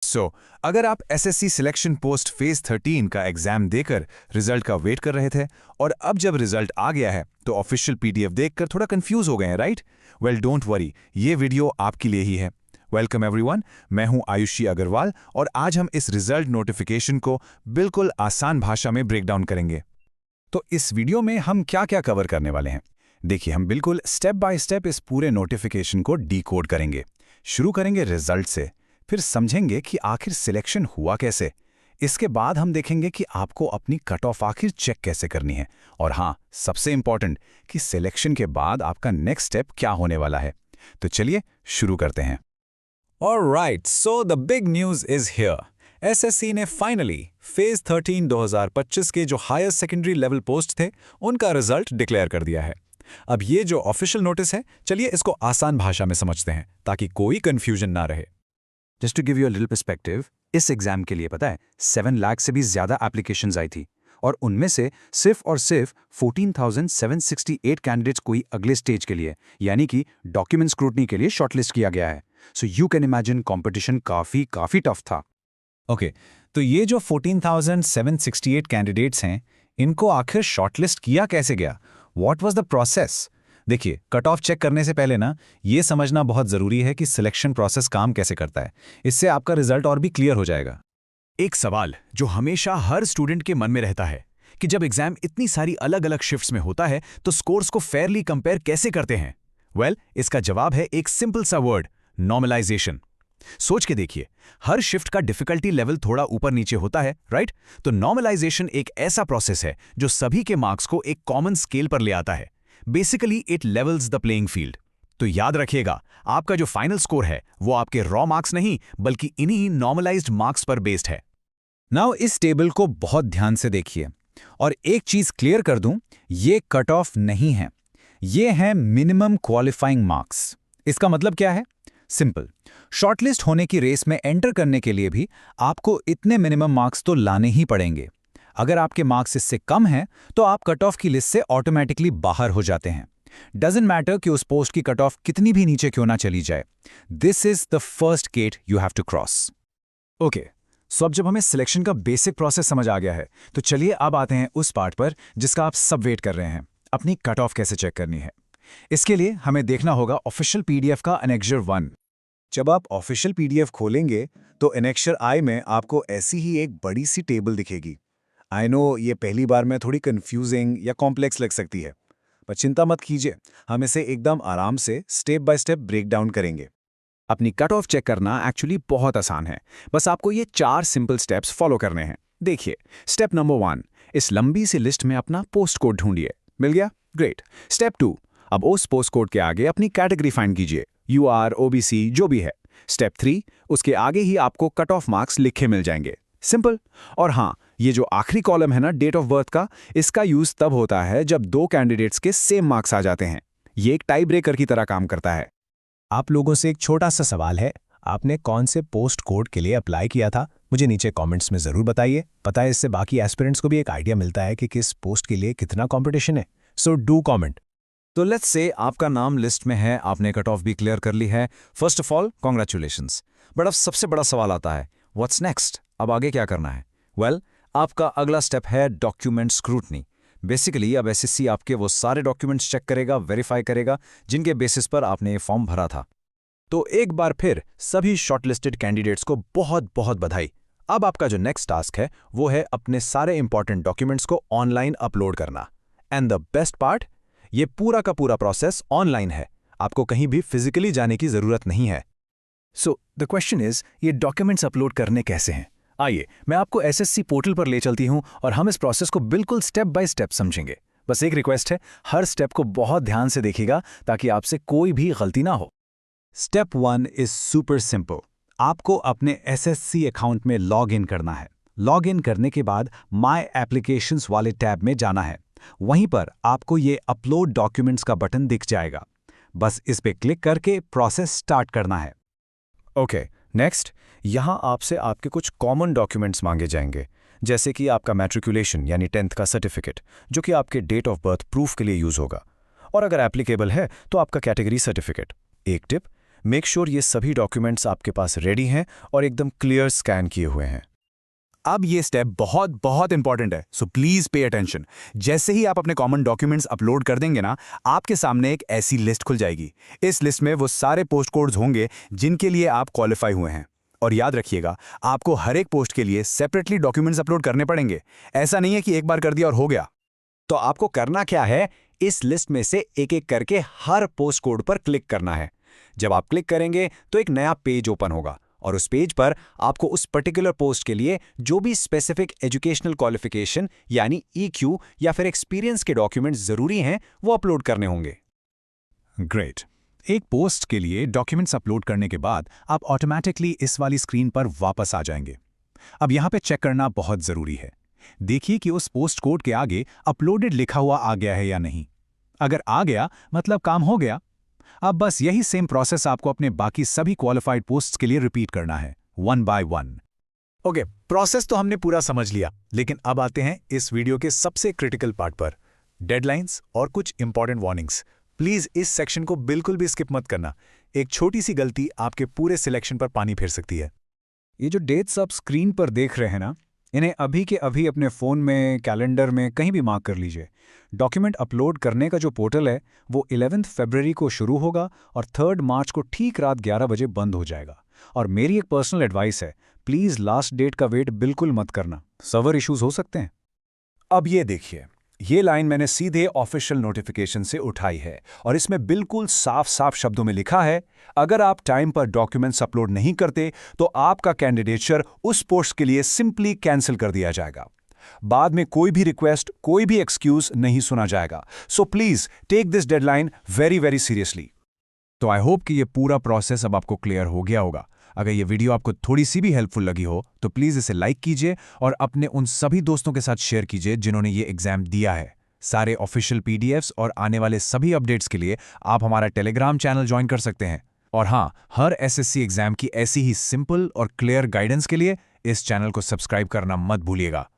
अगर आप SSC selection post phase 13 का एग्जाम देकर रिजल्ट का वेट कर रहे थे और अब जब रिजल्ट आ गया है तो ऑफिशियल पीडीएफ देखकर थोड़ा कंफ्यूज हो गए हैं, राइट? वेल, डोंट वरी, ये वीडियो आपके लिए ही है। वेलकम एवरीवन, मैं हूं आयुषी अग्रवाल और आज हम इस रिजल्ट नोटिफिकेशन को बिल्कुल आसान भाषा में ब्रेक डाउन करेंगे। तो इस वीडियो में हम क्या क्या कवर करने वाले हैं, देखिए, हम बिल्कुल स्टेप बाय स्टेप इस पूरे नोटिफिकेशन को डीकोड करेंगे। शुरू करेंगे रिजल्ट से, फिर समझेंगे कि आखिर सिलेक्शन हुआ कैसे। इसके बाद हम देखेंगे कि आपको अपनी कट ऑफ आखिर चेक कैसे करनी है, और हाँ, सबसे इंपॉर्टेंट कि सिलेक्शन के बाद आपका नेक्स्ट स्टेप क्या होने वाला है। तो चलिए शुरू करते हैं। Alright, so the big news is here. SSC ने फाइनली फेज 13 2025 के जो हायर सेकेंडरी लेवल पोस्ट थे उनका रिजल्ट डिक्लेयर कर दिया है। अब ये जो ऑफिशियल नोटिस है, चलिए इसको आसान भाषा में समझते हैं ताकि कोई कंफ्यूजन ना रहे। Just to give you a little perspective, इस एग्जाम के लिए पता है 7 लाख से भी ज्यादा एप्लीकेशंस आई थी और उनमें से सिर्फ और सिर्फ 14,768 कैंडिडेट्स को ही अगले स्टेज के लिए यानी कि डॉक्यूमेंट स्क्रूटनी के लिए शॉर्टलिस्ट किया गया है। So you can imagine competition काफी टफ था। ओके, तो ये जो 14,768 कैंडिडेट्स हैं, इनको आखिर शॉर्टलिस्ट किया कैसे गया? What was the process? देखिए, कट ऑफ चेक करने से पहले ना ये समझना बहुत ज़रूरी है कि सिलेक्शन प्रोसेस काम कैसे करता है। इससे आपका रिजल्ट और भी क्लियर हो जाएगा। एक सवाल जो हमेशा हर स्टूडेंट के मन में रहता है कि जब एग्जाम इतनी सारी अलग अलग शिफ्ट्स में होता है तो स्कोर्स को फेयरली कंपेयर कैसे करते हैं? वेल, इसका जवाब है एक सिंपल सा वर्ड, नॉर्मलाइजेशन। सोच के देखिए, हर शिफ्ट का डिफिकल्टी लेवल थोड़ा ऊपर नीचे होता है, राइट? तो नॉर्मलाइजेशन एक ऐसा प्रोसेस है जो सभी के मार्क्स को एक कॉमन स्केल पर ले आता है। Basically it levels the playing field. तो याद रखिएगा, आपका जो फाइनल स्कोर है वो आपके रॉ मार्क्स नहीं बल्कि इन्हीं नॉर्मलाइज्ड मार्क्स पर बेस्ड है। नाउ इस टेबल को बहुत ध्यान से देखिए और एक चीज क्लियर कर दूं, ये कट ऑफ नहीं है, ये है मिनिमम क्वालिफाइंग मार्क्स। इसका मतलब क्या है? सिंपल, शॉर्टलिस्ट होने की रेस में एंटर करने के लिए भी आपको इतने मिनिमम मार्क्स तो लाने ही पड़ेंगे। अगर आपके मार्क्स इससे कम हैं तो आप कट ऑफ की लिस्ट से ऑटोमेटिकली बाहर हो जाते हैं। डजंट मैटर कि उस पोस्ट की कट ऑफ कितनी भी नीचे क्यों ना चली जाए। This is the first gate you have to cross. Okay, so अब जब हमें सिलेक्शन का बेसिक प्रोसेस समझ आ गया है तो चलिए अब आते हैं उस पार्ट पर जिसका आप सब वेट कर रहे हैं, अपनी कट ऑफ कैसे चेक करनी है। इसके लिए हमें देखना होगा ऑफिशियल पीडीएफ का एनेक्सचर 1। जब आप ऑफिशियल पीडीएफ खोलेंगे तो एनेक्सचर आई में आपको ऐसी ही एक बड़ी सी टेबल दिखेगी। आई नो ये पहली बार में थोड़ी कंफ्यूजिंग या कॉम्प्लेक्स लग सकती है, पर चिंता मत कीजिए, हम इसे एकदम आराम से step by step break down करेंगे। अपनी कट ऑफ चेक करना एक्चुअली बहुत आसान है, बस आपको ये 4 सिंपल स्टेप्स फॉलो करने हैं। देखिए, स्टेप नंबर 1, इस लंबी सी लिस्ट में अपना पोस्ट कोड ढूंढिए। मिल गया? ग्रेट। स्टेप 2, अब उस पोस्ट कोड के आगे अपनी कैटेगरी फाइंड कीजिए, यूआर, ओबीसी जो भी है। स्टेप 3, उसके आगे ही आपको कट ऑफ मार्क्स लिखे मिल जाएंगे। सिंपल। और हाँ, ये जो आखिरी कॉलम है ना, डेट ऑफ बर्थ का, इसका यूज तब होता है जब 2 कैंडिडेट्स के सेम मार्क्स आ जाते हैं। ये एक टाई ब्रेकर की तरह काम करता है। आप लोगों से एक छोटा सा सवाल है, आपने कौन से पोस्ट कोड के लिए अप्लाई किया था? मुझे नीचे कमेंट्स में ज़रूर बताइए। पता है, इससे बाकी एस्पिरेंट्स को भी एक आइडिया मिलता है कि किस पोस्ट के लिए कितना कंपटीशन है। So do comment. तो लेट्स से आपका नाम लिस्ट में है, आपने कट ऑफ भी क्लियर कर ली है। First of all congratulations. But अब सबसे बड़ा सवाल आता है, व्हाट्स नेक्स्ट? अब आगे क्या करना है? वेल, आपका अगला स्टेप है डॉक्यूमेंट स्क्रूटनी। बेसिकली अब एसएससी आपके वो सारे डॉक्यूमेंट्स चेक करेगा, वेरीफाई करेगा जिनके बेसिस पर आपने ये फॉर्म भरा था। तो एक बार फिर सभी शॉर्टलिस्टेड कैंडिडेट्स को बहुत बहुत बधाई। अब आपका जो नेक्स्ट टास्क है वो है अपने सारे इंपॉर्टेंट डॉक्यूमेंट्स को ऑनलाइन अपलोड करना। एंड द बेस्ट पार्ट, ये पूरा का पूरा प्रोसेस ऑनलाइन है, आपको कहीं भी फिजिकली जाने की जरूरत नहीं है। सो द क्वेश्चन इज, ये डॉक्यूमेंट्स अपलोड करने कैसे हैं? आइए, मैं आपको एसएससी पोर्टल पर ले चलती हूं और हम इस प्रोसेस को बिल्कुल स्टेप बाय स्टेप समझेंगे। बस एक रिक्वेस्ट है, हर स्टेप को बहुत ध्यान से देखिएगा ताकि आपसे कोई भी गलती ना हो। Step 1 is super simple. आपको अपने एसएससी अकाउंट में लॉग इन करना है। लॉग इन करने के बाद माय एप्लीकेशंस वाले टैब में जाना है। वहीं पर आपको ये अपलोड डॉक्यूमेंट्स का बटन दिख जाएगा। बस इस पे क्लिक करके प्रोसेस स्टार्ट करना है। ओके, नेक्स्ट, यहाँ आपसे आपके कुछ कॉमन डॉक्यूमेंट्स मांगे जाएंगे, जैसे कि आपका मैट्रिकुलेशन यानी 10th का सर्टिफिकेट, जो कि आपके डेट ऑफ बर्थ प्रूफ के लिए यूज होगा, और अगर एप्लीकेबल है तो आपका कैटेगरी सर्टिफिकेट। एक टिप, मेक श्योर ये सभी डॉक्यूमेंट्स आपके पास रेडी हैं और एकदम क्लियर स्कैन किए हुए हैं। अब ये स्टेप बहुत बहुत इंपॉर्टेंट है, सो प्लीज पे अटेंशन। जैसे ही आप अपने कॉमन डॉक्यूमेंट्स अपलोड कर देंगे ना, आपके सामने एक ऐसी लिस्ट खुल जाएगी। इस लिस्ट में वो सारे पोस्ट कोड्स होंगे जिनके लिए आप क्वालिफाई हुए हैं। और याद रखिएगा, आपको हर एक पोस्ट के लिए सेपरेटली डॉक्यूमेंट्स अपलोड करने पड़ेंगे। ऐसा नहीं है कि एक बार कर दिया और हो गया। तो आपको करना क्या है, इस लिस्ट में से एक एक करके हर पोस्ट कोड पर क्लिक करना है। जब आप क्लिक करेंगे तो एक नया पेज ओपन होगा और उस पेज पर आपको उस पर्टिकुलर पोस्ट के लिए जो भी स्पेसिफिक एजुकेशनल क्वालिफिकेशन यानी EQ या फिर एक्सपीरियंस के डॉक्यूमेंट्स जरूरी हैं वो अपलोड करने होंगे। ग्रेट। एक पोस्ट के लिए डॉक्यूमेंट्स अपलोड करने के बाद आप ऑटोमेटिकली इस वाली स्क्रीन पर वापस आ जाएंगे। अब यहाँ पे चेक करना बहुत ज़रूरी है। देखिए कि उस पोस्ट कोड के आगे अपलोडेड लिखा हुआ आ गया है या नहीं। अगर आ गया मतलब काम हो गया। अब बस यही सेम प्रोसेस आपको अपने बाकी सभी क्वालिफाइड पोस्ट्स के लिए रिपीट करना है, 1 by 1। ओके, प्रोसेस तो हमने पूरा समझ लिया, लेकिन अब आते हैं इस वीडियो के सबसे क्रिटिकल पार्ट पर, डेडलाइंस और कुछ इंपॉर्टेंट वार्निंग्स। प्लीज इस सेक्शन को बिल्कुल भी स्किप मत करना। एक छोटी सी गलती आपके पूरे सिलेक्शन पर पानी फेर सकती है। ये जो डेट्स आप स्क्रीन पर देख रहे हैं ना, इन्हें अभी के अभी अपने फ़ोन में, कैलेंडर में कहीं भी मार्क कर लीजिए। डॉक्यूमेंट अपलोड करने का जो पोर्टल है वो 11 फरवरी को शुरू होगा और 3 मार्च को ठीक रात 11 बजे बंद हो जाएगा। और मेरी एक पर्सनल एडवाइस है, प्लीज़ लास्ट डेट का वेट बिल्कुल मत करना, सर्वर इश्यूज हो सकते हैं। अब ये देखिए, ये लाइन मैंने सीधे ऑफिशियल नोटिफिकेशन से उठाई है और इसमें बिल्कुल साफ साफ शब्दों में लिखा है, अगर आप टाइम पर डॉक्यूमेंट्स अपलोड नहीं करते तो आपका कैंडिडेचर उस पोस्ट के लिए सिंपली कैंसिल कर दिया जाएगा। बाद में कोई भी रिक्वेस्ट, कोई भी एक्सक्यूज नहीं सुना जाएगा। So please take this deadline very very seriously. तो आई होप कि ये पूरा प्रोसेस अब आपको क्लियर हो गया होगा। अगर ये वीडियो आपको थोड़ी सी भी हेल्पफुल लगी हो तो प्लीज़ इसे लाइक कीजिए और अपने उन सभी दोस्तों के साथ शेयर कीजिए जिन्होंने ये एग्जाम दिया है। सारे ऑफिशियल PDFs और आने वाले सभी अपडेट्स के लिए आप हमारा टेलीग्राम चैनल ज्वाइन कर सकते हैं। और हाँ, हर SSC एग्जाम की ऐसी ही सिंपल और क्लियर गाइडेंस के लिए इस चैनल को सब्सक्राइब करना मत भूलिएगा।